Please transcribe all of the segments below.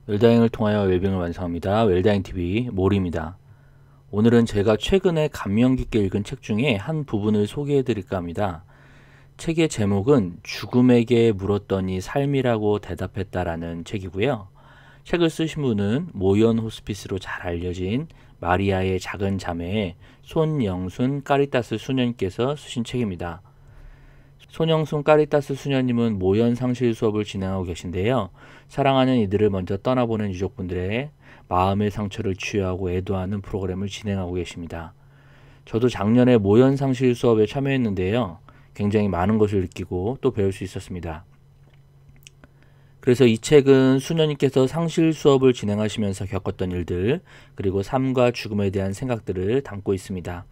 웰다잉을 통하여 웰빙을 완성합니다. 웰다잉TV 몰입니다. 오늘은 제가 최근에 감명 깊게 읽은 책 중에 한 부분을 소개해 드릴까 합니다. 책의 제목은 죽음에게 물었더니 삶이라고 대답했다라는 책이고요. 책을 쓰신 분은 모연 호스피스로 잘 알려진 마리아의 작은 자매 손영순 까리따스 수녀님께서 쓰신 책입니다. 손영순 까리따스 수녀님은 모연 상실 수업을 진행하고 계신데요. 사랑하는 이들을 먼저 떠나보낸 유족분들의 마음의 상처를 치유하고 애도하는 프로그램을 진행하고 계십니다. 저도 작년에 모연 상실 수업에 참여했는데요. 굉장히 많은 것을 느끼고 또 배울 수 있었습니다. 그래서 이 책은 수녀님께서 상실 수업을 진행하시면서 겪었던 일들, 그리고 삶과 죽음에 대한 생각들을 담고 있습니다.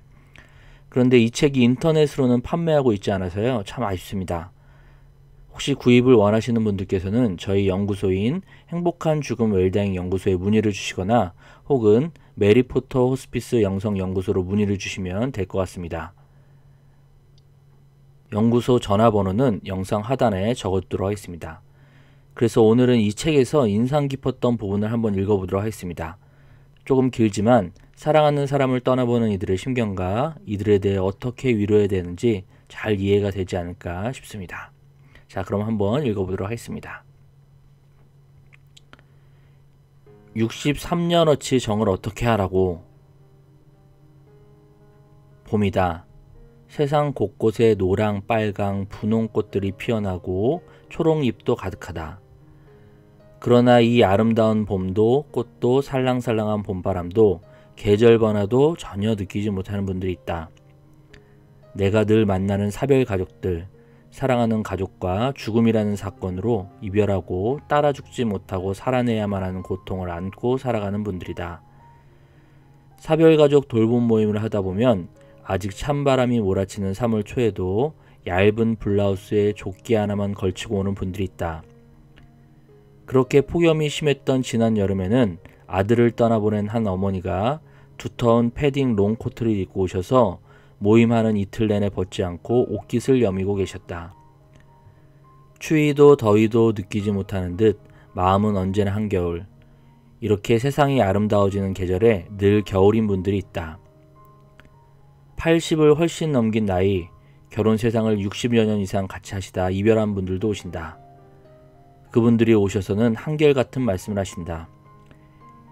그런데 이 책이 인터넷으로는 판매하고 있지 않아서요. 참 아쉽습니다. 혹시 구입을 원하시는 분들께서는 저희 연구소인 행복한 죽음 웰다잉 연구소에 문의를 주시거나 혹은 메리포터 호스피스 영성연구소로 문의를 주시면 될 것 같습니다. 연구소 전화번호는 영상 하단에 적어두도록 하겠습니다. 그래서 오늘은 이 책에서 인상 깊었던 부분을 한번 읽어보도록 하겠습니다. 조금 길지만 사랑하는 사람을 떠나보는 이들의 심경과 이들에 대해 어떻게 위로해야 되는지 잘 이해가 되지 않을까 싶습니다. 자, 그럼 한번 읽어보도록 하겠습니다. 63년어치 정을 어떻게 하라고. 봄이다. 세상 곳곳에 노랑, 빨강, 분홍 꽃들이 피어나고 초록잎도 가득하다. 그러나 이 아름다운 봄도 꽃도 살랑살랑한 봄바람도 계절 변화도 전혀 느끼지 못하는 분들이 있다. 내가 늘 만나는 사별 가족들, 사랑하는 가족과 죽음이라는 사건으로 이별하고 따라 죽지 못하고 살아내야만 하는 고통을 안고 살아가는 분들이다. 사별 가족 돌봄 모임을 하다 보면 아직 찬바람이 몰아치는 3월 초에도 얇은 블라우스에 조끼 하나만 걸치고 오는 분들이 있다. 그렇게 폭염이 심했던 지난 여름에는 아들을 떠나보낸 한 어머니가 두터운 패딩 롱코트를 입고 오셔서 모임하는 이틀 내내 벗지 않고 옷깃을 여미고 계셨다. 추위도 더위도 느끼지 못하는 듯 마음은 언제나 한겨울. 이렇게 세상이 아름다워지는 계절에 늘 겨울인 분들이 있다. 80을 훨씬 넘긴 나이, 결혼 세상을 60여 년 이상 같이 하시다 이별한 분들도 오신다. 그분들이 오셔서는 한결같은 말씀을 하신다.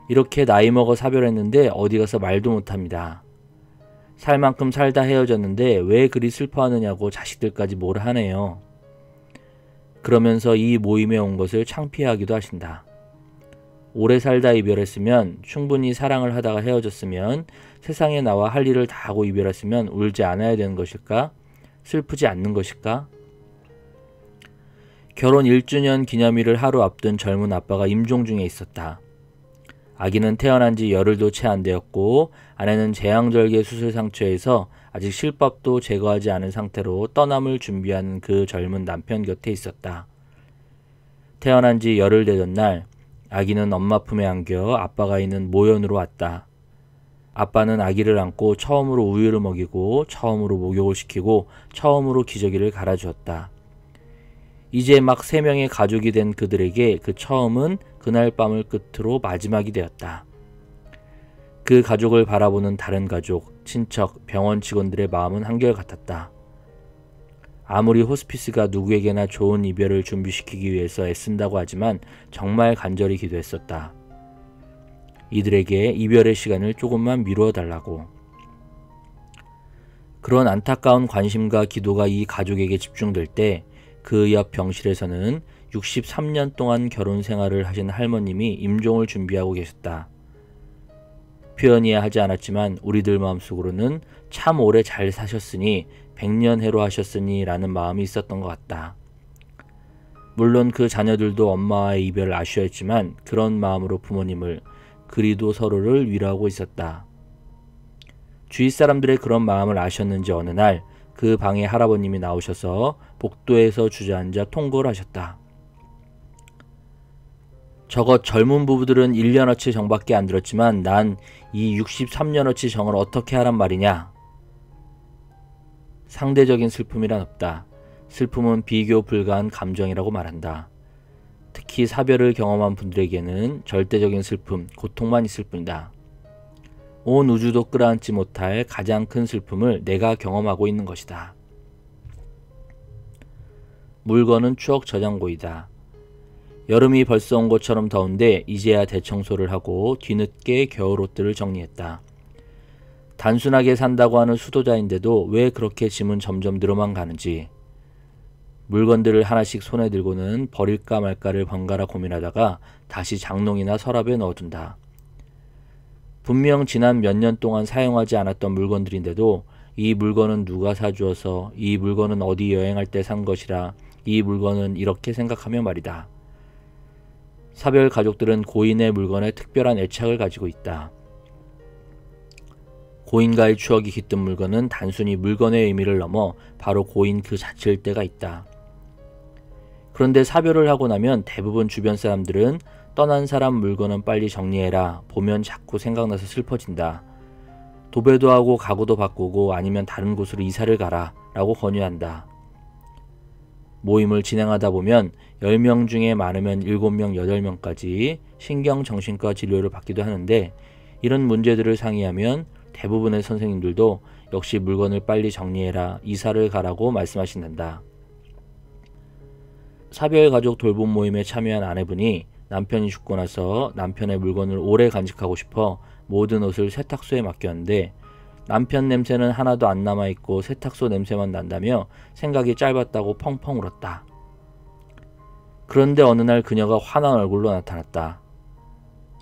이렇게 나이 먹어 사별했는데 어디 가서 말도 못합니다. 살 만큼 살다 헤어졌는데 왜 그리 슬퍼하느냐고 자식들까지 뭐라 하네요. 그러면서 이 모임에 온 것을 창피하기도 하신다. 오래 살다 이별했으면, 충분히 사랑을 하다가 헤어졌으면, 세상에 나와 할 일을 다 하고 이별했으면 울지 않아야 되는 것일까? 슬프지 않는 것일까? 결혼 1주년 기념일을 하루 앞둔 젊은 아빠가 임종 중에 있었다. 아기는 태어난 지 열흘도 채 안 되었고 아내는 재앙절개 수술 상처에서 아직 실밥도 제거하지 않은 상태로 떠남을 준비하는 그 젊은 남편 곁에 있었다. 태어난 지 열흘 되던 날 아기는 엄마 품에 안겨 아빠가 있는 모연으로 왔다. 아빠는 아기를 안고 처음으로 우유를 먹이고 처음으로 목욕을 시키고 처음으로 기저귀를 갈아주었다. 이제 막 3명의 가족이 된 그들에게 그 처음은 그날 밤을 끝으로 마지막이 되었다. 그 가족을 바라보는 다른 가족, 친척, 병원 직원들의 마음은 한결같았다. 아무리 호스피스가 누구에게나 좋은 이별을 준비시키기 위해서 애쓴다고 하지만 정말 간절히 기도했었다. 이들에게 이별의 시간을 조금만 미루어 달라고. 그런 안타까운 관심과 기도가 이 가족에게 집중될 때 그 옆 병실에서는 63년 동안 결혼 생활을 하신 할머님이 임종을 준비하고 계셨다. 표현이야 하지 않았지만 우리들 마음속으로는 참 오래 잘 사셨으니 100년 해로하셨으니 라는 마음이 있었던 것 같다. 물론 그 자녀들도 엄마와의 이별을 아쉬워했지만 그런 마음으로 부모님을, 그리도 서로를 위로하고 있었다. 주위 사람들의 그런 마음을 아셨는지 어느 날 그 방에 할아버님이 나오셔서 복도에서 주저앉아 통곡을 하셨다. 저것 젊은 부부들은 1년어치 정밖에 안 들었지만 난 이 63년어치 정을 어떻게 하란 말이냐. 상대적인 슬픔이란 없다. 슬픔은 비교 불가한 감정이라고 말한다. 특히 사별을 경험한 분들에게는 절대적인 슬픔, 고통만 있을 뿐이다. 온 우주도 끌어안지 못할 가장 큰 슬픔을 내가 경험하고 있는 것이다. 물건은 추억 저장고이다. 여름이 벌써 온 것처럼 더운데 이제야 대청소를 하고 뒤늦게 겨울옷들을 정리했다. 단순하게 산다고 하는 수도자인데도 왜 그렇게 짐은 점점 늘어만 가는지. 물건들을 하나씩 손에 들고는 버릴까 말까를 번갈아 고민하다가 다시 장롱이나 서랍에 넣어둔다. 분명 지난 몇 년 동안 사용하지 않았던 물건들인데도 이 물건은 누가 사주어서, 이 물건은 어디 여행할 때 산 것이라, 이 물건은 이렇게 생각하며 말이다. 사별 가족들은 고인의 물건에 특별한 애착을 가지고 있다. 고인과의 추억이 깃든 물건은 단순히 물건의 의미를 넘어 바로 고인 그 자체일 때가 있다. 그런데 사별을 하고 나면 대부분 주변 사람들은 떠난 사람 물건은 빨리 정리해라, 보면 자꾸 생각나서 슬퍼진다. 도배도 하고 가구도 바꾸고 아니면 다른 곳으로 이사를 가라 라고 권유한다. 모임을 진행하다 보면 10명 중에 많으면 7명, 8명까지 신경정신과 진료를 받기도 하는데, 이런 문제들을 상의하면 대부분의 선생님들도 역시 물건을 빨리 정리해라, 이사를 가라고 말씀하신단다. 사별가족 돌봄 모임에 참여한 아내분이 남편이 죽고 나서 남편의 물건을 오래 간직하고 싶어 모든 옷을 세탁소에 맡겼는데 남편 냄새는 하나도 안 남아있고 세탁소 냄새만 난다며 생각이 짧았다고 펑펑 울었다. 그런데 어느 날 그녀가 화난 얼굴로 나타났다.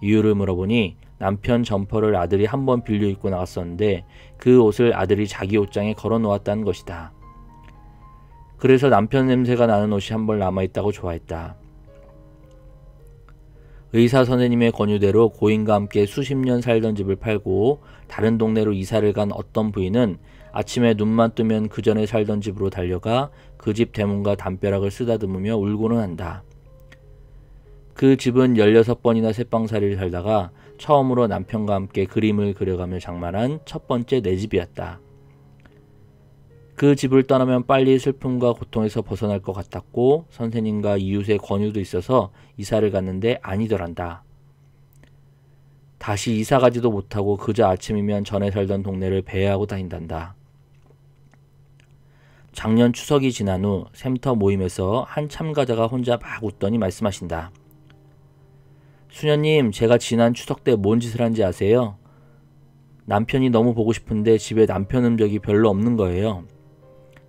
이유를 물어보니 남편 점퍼를 아들이 한 번 빌려 입고 나갔었는데 그 옷을 아들이 자기 옷장에 걸어 놓았다는 것이다. 그래서 남편 냄새가 나는 옷이 한 벌 남아있다고 좋아했다. 의사 선생님의 권유대로 고인과 함께 수십 년 살던 집을 팔고 다른 동네로 이사를 간 어떤 부인은 아침에 눈만 뜨면 그 전에 살던 집으로 달려가 그 집 대문과 담벼락을 쓰다듬으며 울고는 한다. 그 집은 16번이나 새방살이를 살다가 처음으로 남편과 함께 그림을 그려가며 장만한 첫 번째 내 집이었다. 그 집을 떠나면 빨리 슬픔과 고통에서 벗어날 것 같았고 선생님과 이웃의 권유도 있어서 이사를 갔는데 아니더란다. 다시 이사 가지도 못하고 그저 아침이면 전에 살던 동네를 배회하고 다닌단다. 작년 추석이 지난 후 샘터 모임에서 한 참가자가 혼자 막 웃더니 말씀하신다. 수녀님, 제가 지난 추석 때 뭔 짓을 한지 아세요? 남편이 너무 보고 싶은데 집에 남편 흔적이 별로 없는 거예요.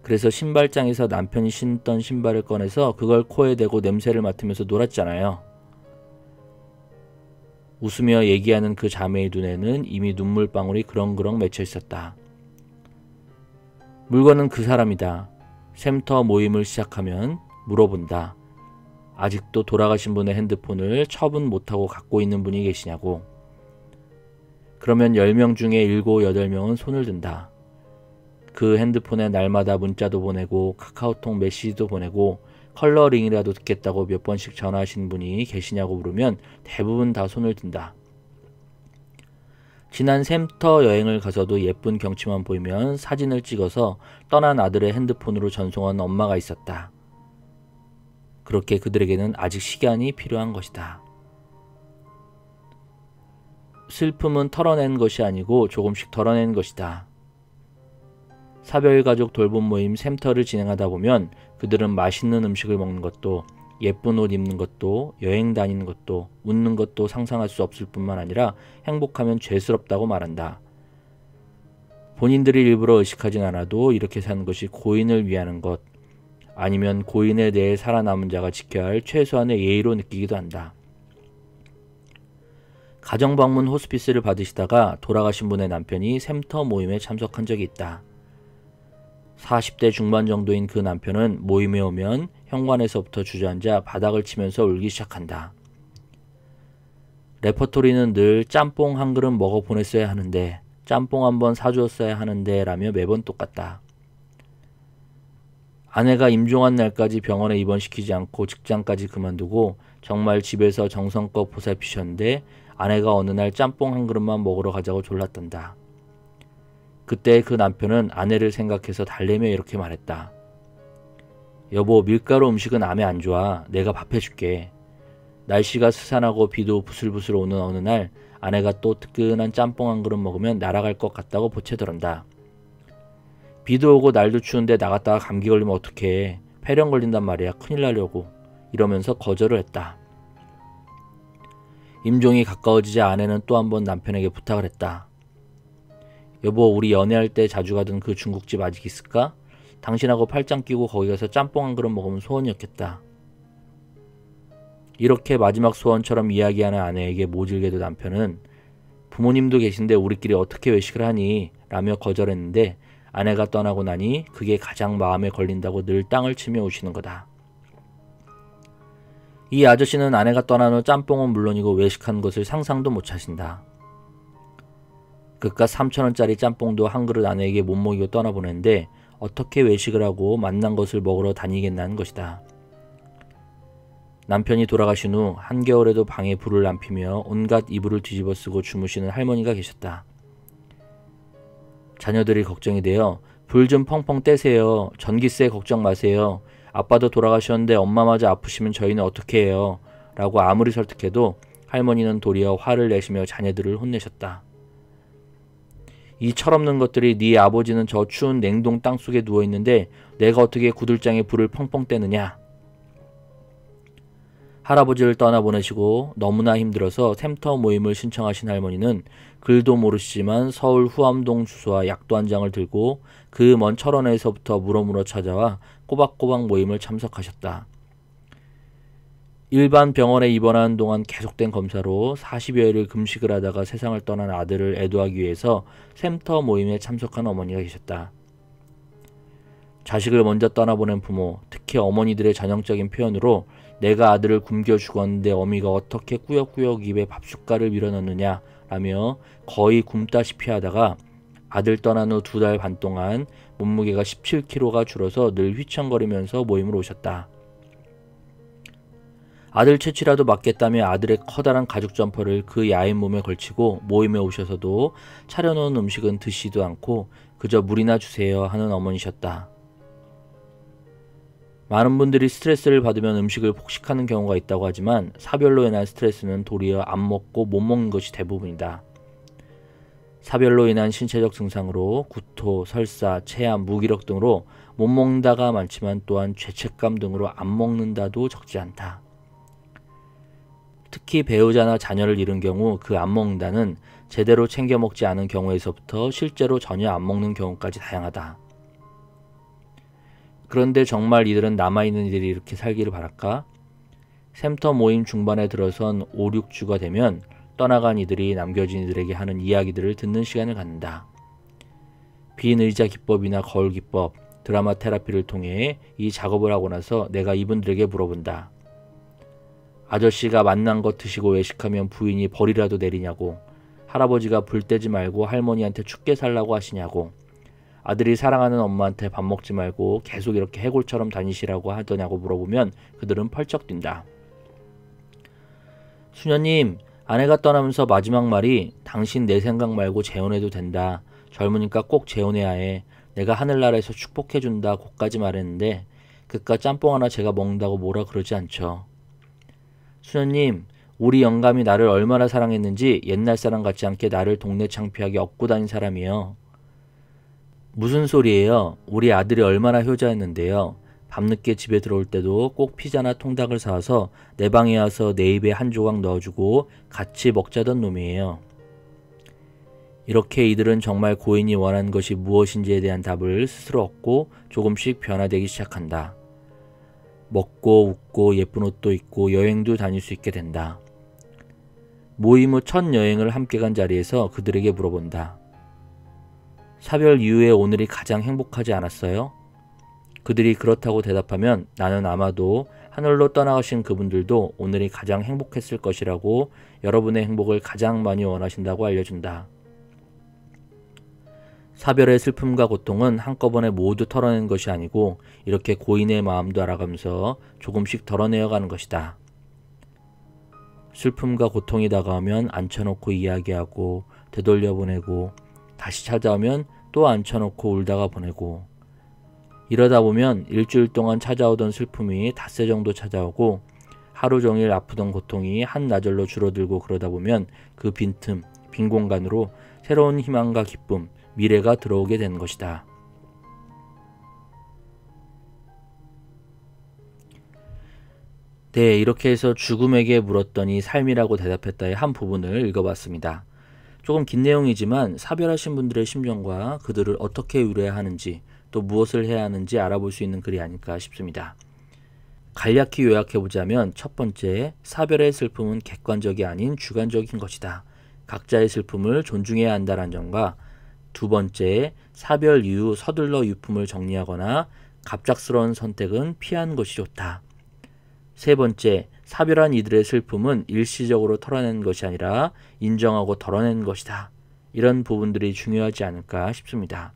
그래서 신발장에서 남편이 신던 신발을 꺼내서 그걸 코에 대고 냄새를 맡으면서 놀았잖아요. 웃으며 얘기하는 그 자매의 눈에는 이미 눈물방울이 그렁그렁 맺혀 있었다. 물건은 그 사람이다. 샘터 모임을 시작하면 물어본다. 아직도 돌아가신 분의 핸드폰을 처분 못하고 갖고 있는 분이 계시냐고. 그러면 10명 중에 7, 8명은 손을 든다. 그 핸드폰에 날마다 문자도 보내고 카카오톡 메시지도 보내고 컬러링이라도 듣겠다고 몇 번씩 전화하신 분이 계시냐고 물으면 대부분 다 손을 든다. 지난 샘터 여행을 가서도 예쁜 경치만 보이면 사진을 찍어서 떠난 아들의 핸드폰으로 전송한 엄마가 있었다. 그렇게 그들에게는 아직 시간이 필요한 것이다. 슬픔은 털어낸 것이 아니고 조금씩 덜어낸 것이다. 사별가족 돌봄 모임 샘터를 진행하다 보면 그들은 맛있는 음식을 먹는 것도, 예쁜 옷 입는 것도, 여행 다니는 것도, 웃는 것도 상상할 수 없을 뿐만 아니라 행복하면 죄스럽다고 말한다. 본인들이 일부러 의식하진 않아도 이렇게 사는 것이 고인을 위하는 것, 아니면 고인에 대해 살아남은 자가 지켜야 할 최소한의 예의로 느끼기도 한다. 가정방문 호스피스를 받으시다가 돌아가신 분의 남편이 샘터 모임에 참석한 적이 있다. 40대 중반 정도인 그 남편은 모임에 오면 현관에서부터 주저앉아 바닥을 치면서 울기 시작한다. 레퍼토리는 늘 짬뽕 한 그릇 먹어 보냈어야 하는데, 짬뽕 한번 사주었어야 하는데 라며 매번 똑같다. 아내가 임종한 날까지 병원에 입원시키지 않고 직장까지 그만두고 정말 집에서 정성껏 보살피셨는데 아내가 어느 날 짬뽕 한 그릇만 먹으러 가자고 졸랐단다. 그때 그 남편은 아내를 생각해서 달래며 이렇게 말했다. 여보, 밀가루 음식은 암에 안 좋아. 내가 밥 해줄게. 날씨가 스산하고 비도 부슬부슬 오는 어느 날 아내가 또 뜨끈한 짬뽕 한 그릇 먹으면 날아갈 것 같다고 보채더란다. 비도 오고 날도 추운데 나갔다가 감기 걸리면 어떡해. 폐렴 걸린단 말이야. 큰일 나려고. 이러면서 거절을 했다. 임종이 가까워지자 아내는 또 한 번 남편에게 부탁을 했다. 여보, 우리 연애할 때 자주 가던 그 중국집 아직 있을까? 당신하고 팔짱 끼고 거기 가서 짬뽕 한 그릇 먹으면 소원이었겠다. 이렇게 마지막 소원처럼 이야기하는 아내에게 모질게도 남편은 부모님도 계신데 우리끼리 어떻게 외식을 하니? 라며 거절했는데 아내가 떠나고 나니 그게 가장 마음에 걸린다고 늘 땅을 치며 우시는 거다. 이 아저씨는 아내가 떠난 후 짬뽕은 물론이고 외식한 것을 상상도 못 하신다. 그깟 3,000원짜리 짬뽕도 한 그릇 아내에게 못 먹이고 떠나보냈는데 어떻게 외식을 하고 만난 것을 먹으러 다니겠다는 것이다. 남편이 돌아가신 후 한겨울에도 방에 불을 안 피며 온갖 이불을 뒤집어 쓰고 주무시는 할머니가 계셨다. 자녀들이 걱정이 되어 불 좀 펑펑 떼세요. 전기세 걱정 마세요. 아빠도 돌아가셨는데 엄마마저 아프시면 저희는 어떻게 해요? 라고 아무리 설득해도 할머니는 도리어 화를 내시며 자녀들을 혼내셨다. 이 철없는 것들이 네 아버지는 저 추운 냉동 땅속에 누워있는데 내가 어떻게 구들장에 불을 펑펑 떼느냐. 할아버지를 떠나보내시고 너무나 힘들어서 샘터 모임을 신청하신 할머니는 글도 모르시지만 서울 후암동 주소와 약도 한 장을 들고 그 먼 철원에서부터 물어물어 찾아와 꼬박꼬박 모임을 참석하셨다. 일반 병원에 입원하는 동안 계속된 검사로 40여일을 금식을 하다가 세상을 떠난 아들을 애도하기 위해서 샘터 모임에 참석한 어머니가 계셨다. 자식을 먼저 떠나보낸 부모, 특히 어머니들의 전형적인 표현으로 내가 아들을 굶겨 죽었는데 어미가 어떻게 꾸역꾸역 입에 밥숟갈을 밀어넣느냐 라며 거의 굶다시피 하다가 아들 떠난 후 2달 반 동안 몸무게가 17kg가 줄어서 늘 휘청거리면서 모임을 오셨다. 아들 채취라도 맞겠다며 아들의 커다란 가죽 점퍼를 그 야인 몸에 걸치고 모임에 오셔서도 차려놓은 음식은 드시지도 않고 그저 물이나 주세요 하는 어머니셨다. 많은 분들이 스트레스를 받으면 음식을 폭식하는 경우가 있다고 하지만 사별로 인한 스트레스는 도리어 안 먹고 못 먹는 것이 대부분이다. 사별로 인한 신체적 증상으로 구토, 설사, 체함, 무기력 등으로 못 먹는다가 많지만 또한 죄책감 등으로 안 먹는다도 적지 않다. 특히 배우자나 자녀를 잃은 경우 그 안 먹는다는 제대로 챙겨 먹지 않은 경우에서부터 실제로 전혀 안 먹는 경우까지 다양하다. 그런데 정말 이들은 남아있는 이들이 이렇게 살기를 바랄까? 샘터 모임 중반에 들어선 5, 6주가 되면 떠나간 이들이 남겨진 이들에게 하는 이야기들을 듣는 시간을 갖는다. 빈 의자 기법이나 거울 기법, 드라마 테라피를 통해 이 작업을 하고 나서 내가 이분들에게 물어본다. 아저씨가 만난 것 드시고 외식하면 부인이 벌이라도 내리냐고, 할아버지가 불 떼지 말고 할머니한테 춥게 살라고 하시냐고, 아들이 사랑하는 엄마한테 밥 먹지 말고 계속 이렇게 해골처럼 다니시라고 하더냐고 물어보면 그들은 펄쩍 뛴다. 수녀님, 아내가 떠나면서 마지막 말이 당신 내 생각 말고 재혼해도 된다. 젊으니까 꼭 재혼해야 해. 내가 하늘나라에서 축복해준다. 고까지 말했는데 그깟 짬뽕 하나 제가 먹는다고 뭐라 그러지 않죠. 수녀님, 우리 영감이 나를 얼마나 사랑했는지 옛날 사람 같지 않게 나를 동네 창피하게 업고 다닌 사람이에요. 무슨 소리예요? 우리 아들이 얼마나 효자였는데요. 밤늦게 집에 들어올 때도 꼭 피자나 통닭을 사와서 내 방에 와서 내 입에 한 조각 넣어주고 같이 먹자던 놈이에요. 이렇게 이들은 정말 고인이 원하는 것이 무엇인지에 대한 답을 스스로 얻고 조금씩 변화되기 시작한다. 먹고 웃고 예쁜 옷도 입고 여행도 다닐 수 있게 된다. 모임 후 첫 여행을 함께 간 자리에서 그들에게 물어본다. 사별 이후에 오늘이 가장 행복하지 않았어요? 그들이 그렇다고 대답하면 나는 아마도 하늘로 떠나가신 그분들도 오늘이 가장 행복했을 것이라고 여러분의 행복을 가장 많이 원하신다고 알려준다. 사별의 슬픔과 고통은 한꺼번에 모두 털어내는 것이 아니고 이렇게 고인의 마음도 알아가면서 조금씩 덜어내어 가는 것이다. 슬픔과 고통이 다가오면 앉혀놓고 이야기하고 되돌려 보내고 다시 찾아오면 또 앉혀놓고 울다가 보내고 이러다 보면 일주일 동안 찾아오던 슬픔이 닷새 정도 찾아오고 하루 종일 아프던 고통이 한나절로 줄어들고 그러다 보면 그 빈틈, 빈 공간으로 새로운 희망과 기쁨, 미래가 들어오게 되는 것이다. 네, 이렇게 해서 죽음에게 물었더니 삶이라고 대답했다의 한 부분을 읽어봤습니다. 조금 긴 내용이지만 사별하신 분들의 심정과 그들을 어떻게 위로해야 하는지 또 무엇을 해야 하는지 알아볼 수 있는 글이 아닐까 싶습니다. 간략히 요약해보자면 첫 번째, 사별의 슬픔은 객관적이 아닌 주관적인 것이다. 각자의 슬픔을 존중해야 한다는 점과 두 번째, 사별 이후 서둘러 유품을 정리하거나 갑작스러운 선택은 피하는 것이 좋다. 세 번째, 사별한 이들의 슬픔은 일시적으로 털어내는 것이 아니라 인정하고 덜어내는 것이다. 이런 부분들이 중요하지 않을까 싶습니다.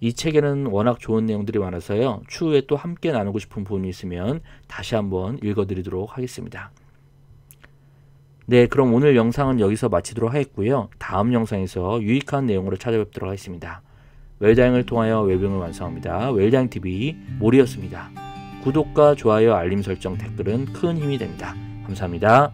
이 책에는 워낙 좋은 내용들이 많아서요. 추후에 또 함께 나누고 싶은 부분이 있으면 다시 한번 읽어드리도록 하겠습니다. 네, 그럼 오늘 영상은 여기서 마치도록 하겠고요. 다음 영상에서 유익한 내용으로 찾아뵙도록 하겠습니다. 웰다잉을 통하여 웰빙을 완성합니다. 웰다잉TV 모리였습니다. 구독과 좋아요, 알림 설정, 댓글은 큰 힘이 됩니다. 감사합니다.